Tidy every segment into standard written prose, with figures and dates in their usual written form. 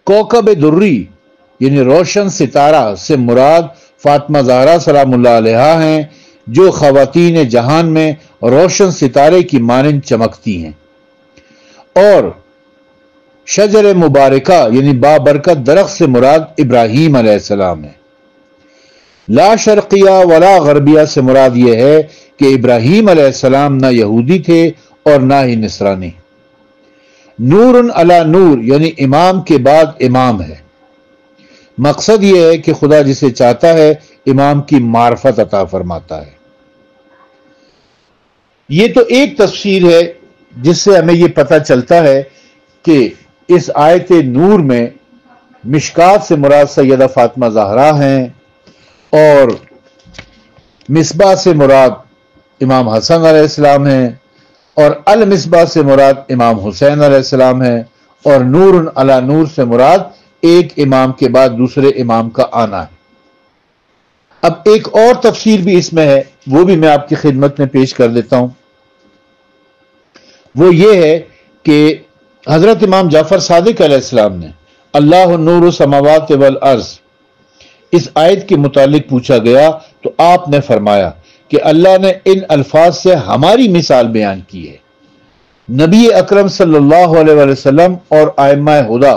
کوکب درری یعنی روشن ستارہ سے مراد فاطمہ زہرا سلام اللہ علیہا ہیں، جو خواتین جہان میں روشن ستارے کی مانند چمکتی ہیں، اور شجر مبارکہ یعنی بابرکت درخت سے مراد ابراہیم علیہ السلام ہے۔ لا شرقیہ ولا غربیہ سے مراد یہ ہے کہ ابراہیم علیہ السلام نہ یہودی تھے اور نہ ہی نصرانی۔ نور علی نور یعنی امام کے بعد امام ہے۔ مقصد یہ ہے کہ خدا جسے چاہتا ہے امام کی معرفت عطا فرماتا ہے۔ یہ تو ایک تفسیر ہے جس سے ہمیں یہ پتہ چلتا ہے کہ اس آیت نور میں مشکات سے مراد سیدہ فاطمہ زہرا ہیں، اور مصباح سے مراد امام حسن علیہ السلام ہیں، اور المصباح سے مراد امام حسین علیہ السلام ہیں، اور نور علی نور سے مراد ایک امام کے بعد دوسرے امام کا آنا ہے۔ اب ایک اور تفسیر بھی اس میں ہے، وہ بھی میں آپ کی خدمت میں پیش کر دیتا ہوں۔ وہ یہ ہے کہ حضرت امام جعفر صادق علیہ السلام نے اللہ نور السماوات والارض اس آیت کے متعلق پوچھا گیا تو آپ نے فرمایا کہ اللہ نے ان الفاظ سے ہماری مثال بیان کی ہے۔ نبی اکرم صلی اللہ علیہ وآلہ وسلم اور ائمہ ہدی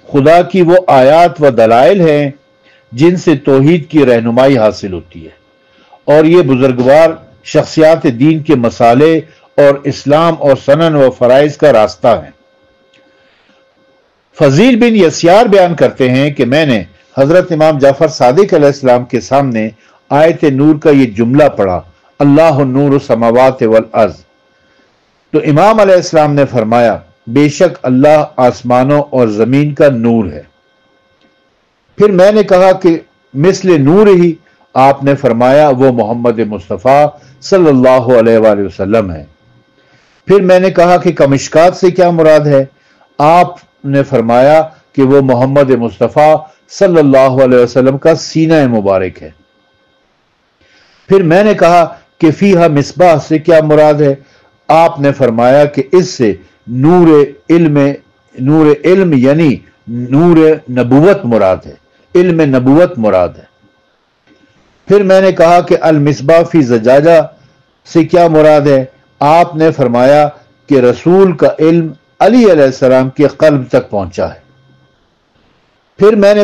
خدا کی وہ آیات و دلائل ہیں جن سے توحید کی رہنمائی حاصل ہوتی ہے، اور یہ بزرگوار شخصیات دین کے مسالے اور اسلام اور سنن و فرائض کا راستہ ہیں۔ فضیل بن یسیار بیان کرتے ہیں کہ میں نے حضرت امام جعفر صادق علیہ السلام کے سامنے آیت نور کا یہ جملہ پڑھا، اللہ نور السماوات والارض، تو امام علیہ السلام نے فرمایا بے شک اللہ آسمانوں اور زمین کا نور ہے۔ پھر میں نے کہا کہ مثل نور ہی، آپ نے فرمایا وہ محمد مصطفیٰ صلی اللہ علیہ وآلہ وسلم ہے۔ پھر میں نے کہا کہ کمشکات سے کیا مراد ہے؟ آپ نے فرمایا کہ وہ محمد مصطفیٰ صلی اللہ علیہ وسلم کا سینہ مبارک ہے۔ پھر میں نے کہا کہ فیہا مصباح سے کیا مراد ہے؟ آپ نے فرمایا کہ اس سے نور علم یعنی نور نبوت مراد ہے، علم نبوت مراد ہے۔ پھر میں نے کہا کہ المصباح فی زجاجہ سے کیا مراد ہے؟ آپ نے فرمایا کہ رسول کا علم علی علیہ السلام کے قلب تک پہنچا ہے۔ پھر میں نے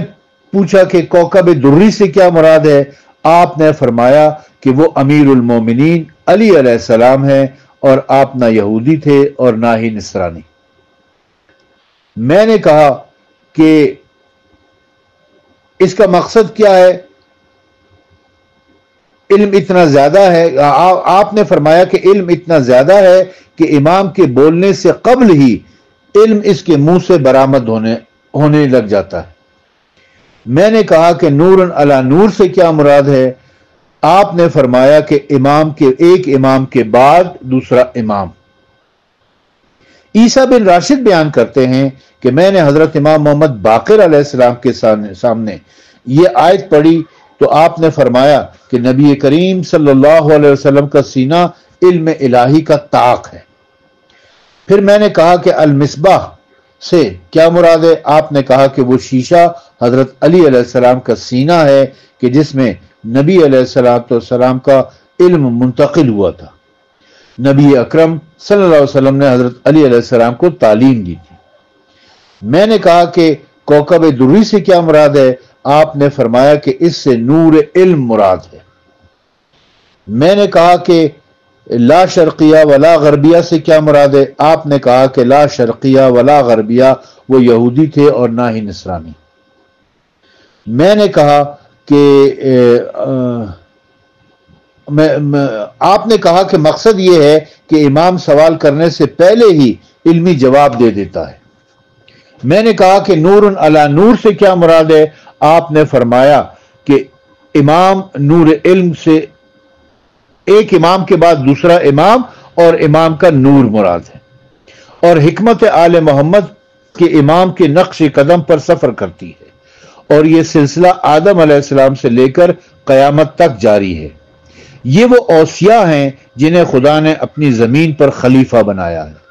پوچھا کہ کوکب دری سے کیا مراد ہے؟ آپ نے فرمایا کہ وہ امیر المومنین علی علیہ السلام ہے، اور آپ نہ یہودی تھے اور نہ ہی نصرانی۔ میں نے کہا کہ اس کا مقصد کیا ہے؟ علم اتنا زیادہ ہے، آپ نے فرمایا کہ علم اتنا زیادہ ہے کہ امام کے بولنے سے قبل ہی علم اس کے منہ سے برآمد ہونے لگ جاتا ہے۔ میں نے کہا کہ نور علی نور سے کیا مراد ہے؟ آپ نے فرمایا کہ ایک امام کے بعد دوسرا امام۔ عیسیٰ بن راشد بیان کرتے ہیں کہ میں نے حضرت امام محمد باقر علیہ السلام کے سامنے یہ آیت پڑھی تو آپ نے فرمایا کہ نبی کریم صلی اللہ علیہ وسلم کا سینہ علم الہی کا طاق ہے۔ پھر میں نے کہا کہ المصباح سے کیا مراد ہے؟ آپ نے کہا کہ وہ شیشہ حضرت علی علیہ السلام کا سینہ ہے کہ جس میں نبی علیہ السلام کا علم منتقل ہوا تھا۔ نبی اکرم صلی اللہ علیہ وسلم نے حضرت علی علیہ السلام کو تعلیم دی تھی۔ میں نے کہا کہ کوکب دری سے کیا مراد ہے؟ آپ نے فرمایا کہ اس سے نور علم مراد ہے۔ میں نے کہا کہ لا شرقیہ ولا غربیہ سے کیا مراد ہے؟ آپ نے کہا کہ لا شرقیہ ولا غربیہ وہ یہودی تھے اور نہ ہی نصرانی۔ میں نے کہا کہ آپ نے کہا کہ مقصد یہ ہے کہ امام سوال کرنے سے پہلے ہی علمی جواب دے دیتا ہے۔ میں نے کہا کہ نور علی نور سے کیا مراد ہے؟ آپ نے فرمایا کہ امام نور علم سے ایک امام کے بعد دوسرا امام اور امام کا نور مراد ہے، اور حکمت آل محمد کے امام کے نقش قدم پر سفر کرتی ہے، اور یہ سلسلہ آدم علیہ السلام سے لے کر قیامت تک جاری ہے۔ یہ وہ اوصیاء ہیں جنہیں خدا نے اپنی زمین پر خلیفہ بنایا ہے۔